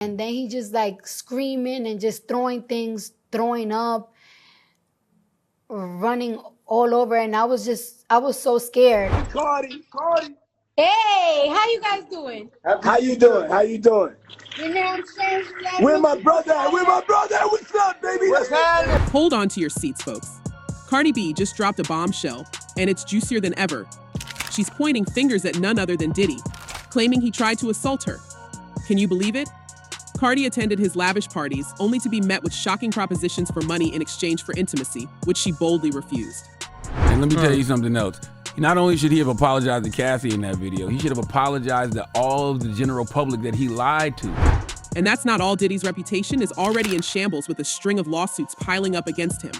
And then he just like screaming and just throwing things, throwing up, running all over. And I was so scared. Cardi. Hey, how you guys doing? How you doing? You know what I'm saying? Where my brother at? What's up, baby? What's happening? Hold on to your seats, folks. Cardi B just dropped a bombshell, and it's juicier than ever. She's pointing fingers at none other than Diddy, claiming he tried to assault her. Can you believe it? Cardi attended his lavish parties, only to be met with shocking propositions for money in exchange for intimacy, which she boldly refused. And let me tell you something else. Not only should he have apologized to Cassie in that video, he should have apologized to all of the general public that he lied to. And that's not all. Diddy's reputation is already in shambles with a string of lawsuits piling up against him.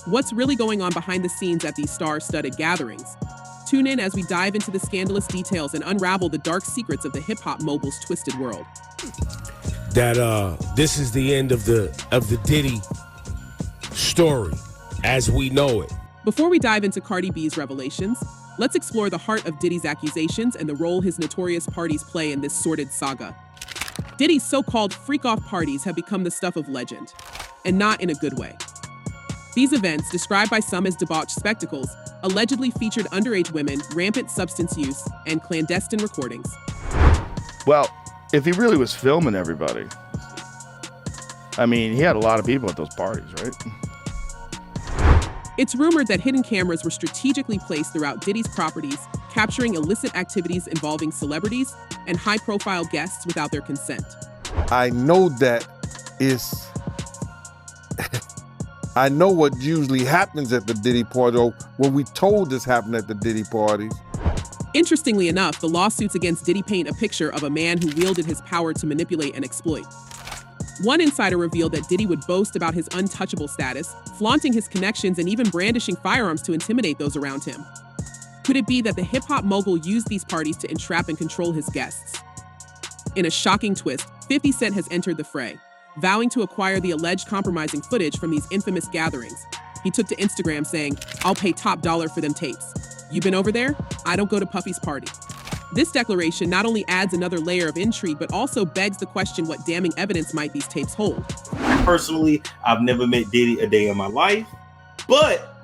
What's really going on behind the scenes at these star-studded gatherings? Tune in as we dive into the scandalous details and unravel the dark secrets of the hip-hop mogul's twisted world. This is the end of the Diddy story as we know it. Before we dive into Cardi B's revelations, let's explore the heart of Diddy's accusations and the role his notorious parties play in this sordid saga. Diddy's so-called freak-off parties have become the stuff of legend, and not in a good way. These events, described by some as debauched spectacles, allegedly featured underage women, rampant substance use, and clandestine recordings. Well, if he really was filming everybody, I mean, he had a lot of people at those parties, right? It's rumored that hidden cameras were strategically placed throughout Diddy's properties, capturing illicit activities involving celebrities and high-profile guests without their consent. I know that is... I know what usually happens at the Diddy party, or when we told this happened at the Diddy parties. Interestingly enough, the lawsuits against Diddy paint a picture of a man who wielded his power to manipulate and exploit. One insider revealed that Diddy would boast about his untouchable status, flaunting his connections and even brandishing firearms to intimidate those around him. Could it be that the hip-hop mogul used these parties to entrap and control his guests? In a shocking twist, 50 Cent has entered the fray, vowing to acquire the alleged compromising footage from these infamous gatherings. He took to Instagram saying, "I'll pay top dollar for them tapes. You been over there? I don't go to Puffy's party." This declaration not only adds another layer of intrigue, but also begs the question what damning evidence might these tapes hold. Personally, I've never met Diddy a day in my life, but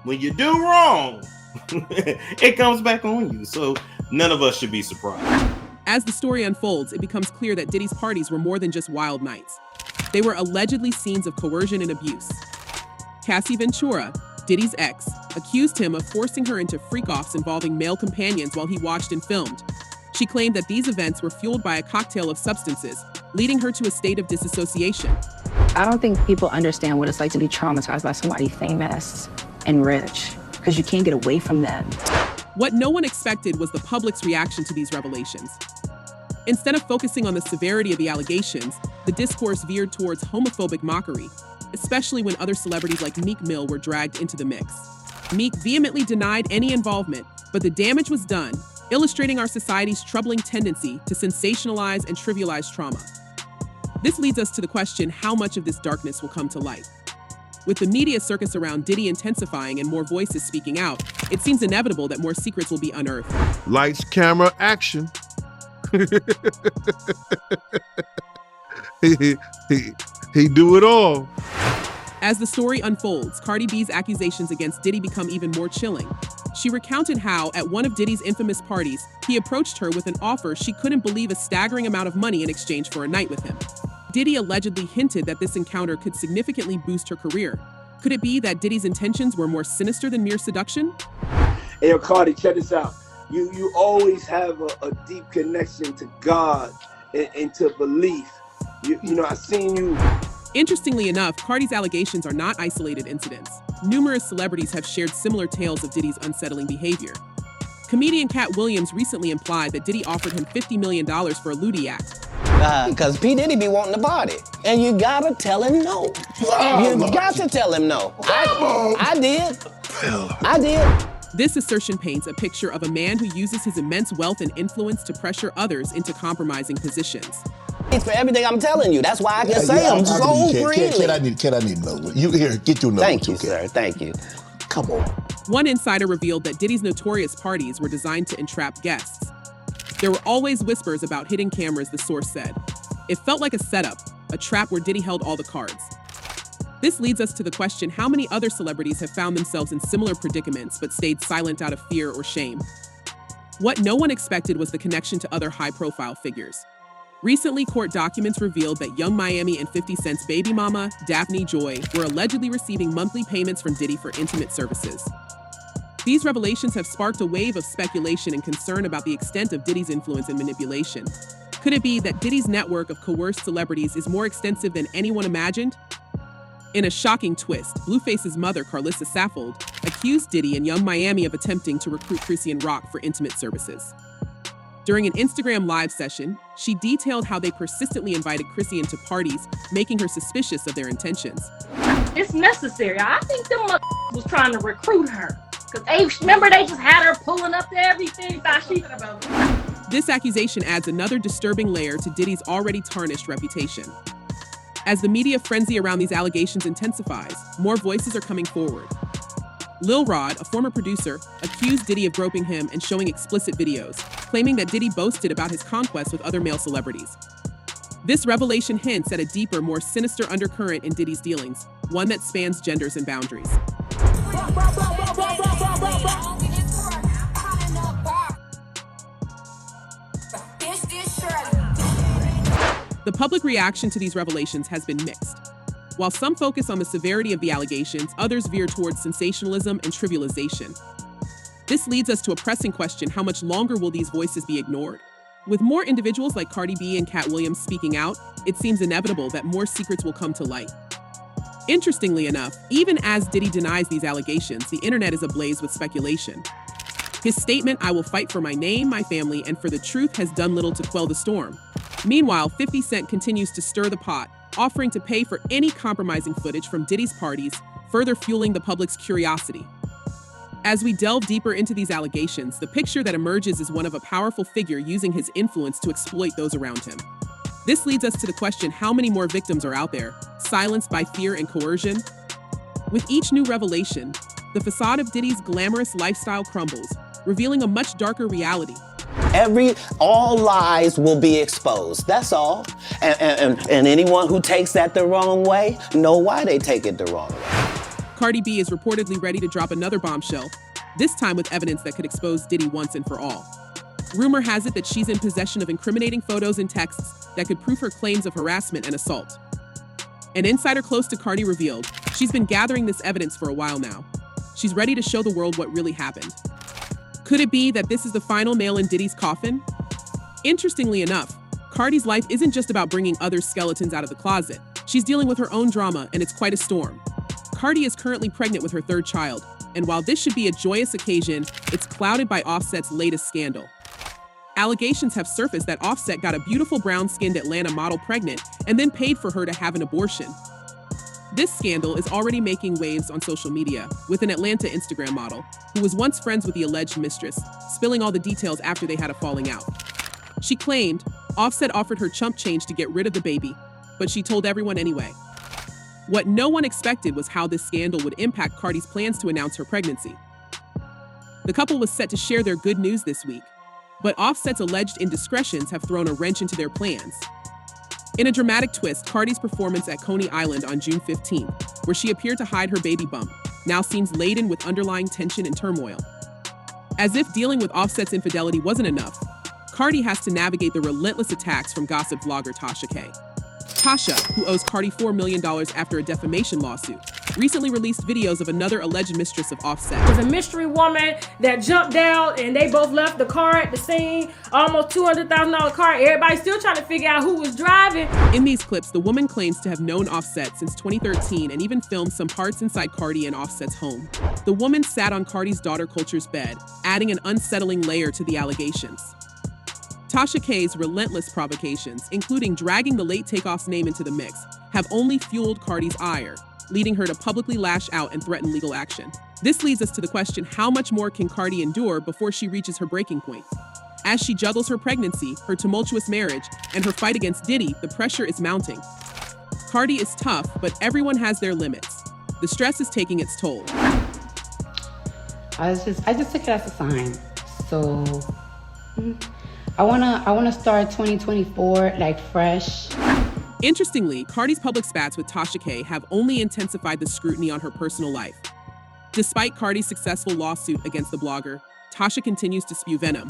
when you do wrong, it comes back on you. So none of us should be surprised. As the story unfolds, it becomes clear that Diddy's parties were more than just wild nights. They were allegedly scenes of coercion and abuse. Cassie Ventura, Diddy's ex, accused him of forcing her into freak-offs involving male companions while he watched and filmed. She claimed that these events were fueled by a cocktail of substances, leading her to a state of disassociation. I don't think people understand what it's like to be traumatized by somebody famous and rich, because you can't get away from them. What no one expected was the public's reaction to these revelations. Instead of focusing on the severity of the allegations, the discourse veered towards homophobic mockery, especially when other celebrities like Meek Mill were dragged into the mix. Meek vehemently denied any involvement, but the damage was done, illustrating our society's troubling tendency to sensationalize and trivialize trauma. This leads us to the question, how much of this darkness will come to light? With the media circus around Diddy intensifying and more voices speaking out, it seems inevitable that more secrets will be unearthed. Lights, camera, action. He do it all. As the story unfolds, Cardi B's accusations against Diddy become even more chilling. She recounted how, at one of Diddy's infamous parties, he approached her with an offer she couldn't believe, a staggering amount of money in exchange for a night with him. Diddy allegedly hinted that this encounter could significantly boost her career. Could it be that Diddy's intentions were more sinister than mere seduction? Hey, yo, Cardi, check this out. You always have a deep connection to God and to belief. You know, I seen you. Interestingly enough, Cardi's allegations are not isolated incidents. Numerous celebrities have shared similar tales of Diddy's unsettling behavior. Comedian Cat Williams recently implied that Diddy offered him $50 million for a lewdie act. Because P. Diddy be wanting the body. And you gotta tell him no. You got to tell him no. I did. I did. This assertion paints a picture of a man who uses his immense wealth and influence to pressure others into compromising positions. It's for everything I'm telling you. That's why I can say them so freely. Can I need another one? You here, get your number. Thank you, sir. Thank you. Come on. One insider revealed that Diddy's notorious parties were designed to entrap guests. There were always whispers about hidden cameras, the source said. It felt like a setup, a trap where Diddy held all the cards. This leads us to the question, how many other celebrities have found themselves in similar predicaments but stayed silent out of fear or shame? What no one expected was the connection to other high-profile figures. Recently, court documents revealed that Young Miami and 50 Cent's baby mama, Daphne Joy, were allegedly receiving monthly payments from Diddy for intimate services. These revelations have sparked a wave of speculation and concern about the extent of Diddy's influence and manipulation. Could it be that Diddy's network of coerced celebrities is more extensive than anyone imagined? In a shocking twist, Blueface's mother, Carlissa Saffold, accused Diddy and Young Miami of attempting to recruit Chrissy and Rock for intimate services. During an Instagram live session, she detailed how they persistently invited Chrissy into parties, making her suspicious of their intentions. It's necessary. I think them was trying to recruit her. Because remember they just had her pulling up to everything. This accusation adds another disturbing layer to Diddy's already tarnished reputation. As the media frenzy around these allegations intensifies, more voices are coming forward. Lil Rod, a former producer, accused Diddy of groping him and showing explicit videos, claiming that Diddy boasted about his conquests with other male celebrities. This revelation hints at a deeper, more sinister undercurrent in Diddy's dealings, one that spans genders and boundaries. The public reaction to these revelations has been mixed. While some focus on the severity of the allegations, others veer towards sensationalism and trivialization. This leads us to a pressing question: how much longer will these voices be ignored? With more individuals like Cardi B and Cat Williams speaking out, it seems inevitable that more secrets will come to light. Interestingly enough, even as Diddy denies these allegations, the internet is ablaze with speculation. His statement, "I will fight for my name, my family, and for the truth," has done little to quell the storm. Meanwhile, 50 Cent continues to stir the pot, offering to pay for any compromising footage from Diddy's parties, further fueling the public's curiosity. As we delve deeper into these allegations, the picture that emerges is one of a powerful figure using his influence to exploit those around him. This leads us to the question, how many more victims are out there, silenced by fear and coercion? With each new revelation, the facade of Diddy's glamorous lifestyle crumbles, revealing a much darker reality. All lies will be exposed, that's all. And anyone who takes that the wrong way, know why they take it the wrong way. Cardi B is reportedly ready to drop another bombshell, this time with evidence that could expose Diddy once and for all. Rumor has it that she's in possession of incriminating photos and texts that could prove her claims of harassment and assault. An insider close to Cardi revealed she's been gathering this evidence for a while now. She's ready to show the world what really happened. Could it be that this is the final nail in Diddy's coffin? Interestingly enough, Cardi's life isn't just about bringing other skeletons out of the closet. She's dealing with her own drama, and it's quite a storm. Cardi is currently pregnant with her third child, and while this should be a joyous occasion, it's clouded by Offset's latest scandal. Allegations have surfaced that Offset got a beautiful brown-skinned Atlanta model pregnant and then paid for her to have an abortion. This scandal is already making waves on social media, with an Atlanta Instagram model, who was once friends with the alleged mistress, spilling all the details after they had a falling out. She claimed Offset offered her chump change to get rid of the baby, but she told everyone anyway. What no one expected was how this scandal would impact Cardi's plans to announce her pregnancy. The couple was set to share their good news this week, but Offset's alleged indiscretions have thrown a wrench into their plans. In a dramatic twist, Cardi's performance at Coney Island on June 15th, where she appeared to hide her baby bump, now seems laden with underlying tension and turmoil. As if dealing with Offset's infidelity wasn't enough, Cardi has to navigate the relentless attacks from gossip vlogger Tasha K. Tasha, who owes Cardi $4 million after a defamation lawsuit, recently released videos of another alleged mistress of Offset. There's a mystery woman that jumped out and they both left the car at the scene, almost $200,000 car. Everybody's still trying to figure out who was driving. In these clips, the woman claims to have known Offset since 2013 and even filmed some parts inside Cardi and Offset's home. The woman sat on Cardi's daughter Culture's bed, adding an unsettling layer to the allegations. Tasha K's relentless provocations, including dragging the late Takeoff's name into the mix, have only fueled Cardi's ire, leading her to publicly lash out and threaten legal action. This leads us to the question, how much more can Cardi endure before she reaches her breaking point? As she juggles her pregnancy, her tumultuous marriage, and her fight against Diddy, the pressure is mounting. Cardi is tough, but everyone has their limits. The stress is taking its toll. I just took it as a sign. So I wanna start 2024 like fresh. Interestingly, Cardi's public spats with Tasha K have only intensified the scrutiny on her personal life. Despite Cardi's successful lawsuit against the blogger, Tasha continues to spew venom,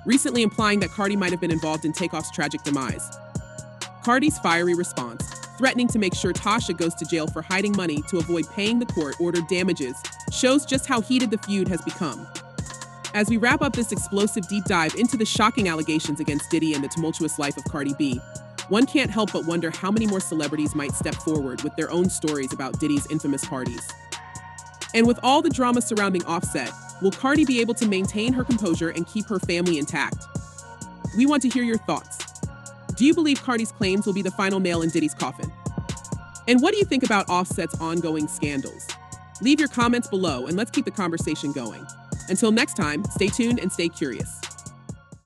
recently implying that Cardi might have been involved in Takeoff's tragic demise. Cardi's fiery response, threatening to make sure Tasha goes to jail for hiding money to avoid paying the court-ordered damages, shows just how heated the feud has become. As we wrap up this explosive deep dive into the shocking allegations against Diddy and the tumultuous life of Cardi B, one can't help but wonder how many more celebrities might step forward with their own stories about Diddy's infamous parties. And with all the drama surrounding Offset, will Cardi be able to maintain her composure and keep her family intact? We want to hear your thoughts. Do you believe Cardi's claims will be the final nail in Diddy's coffin? And what do you think about Offset's ongoing scandals? Leave your comments below and let's keep the conversation going. Until next time, stay tuned and stay curious.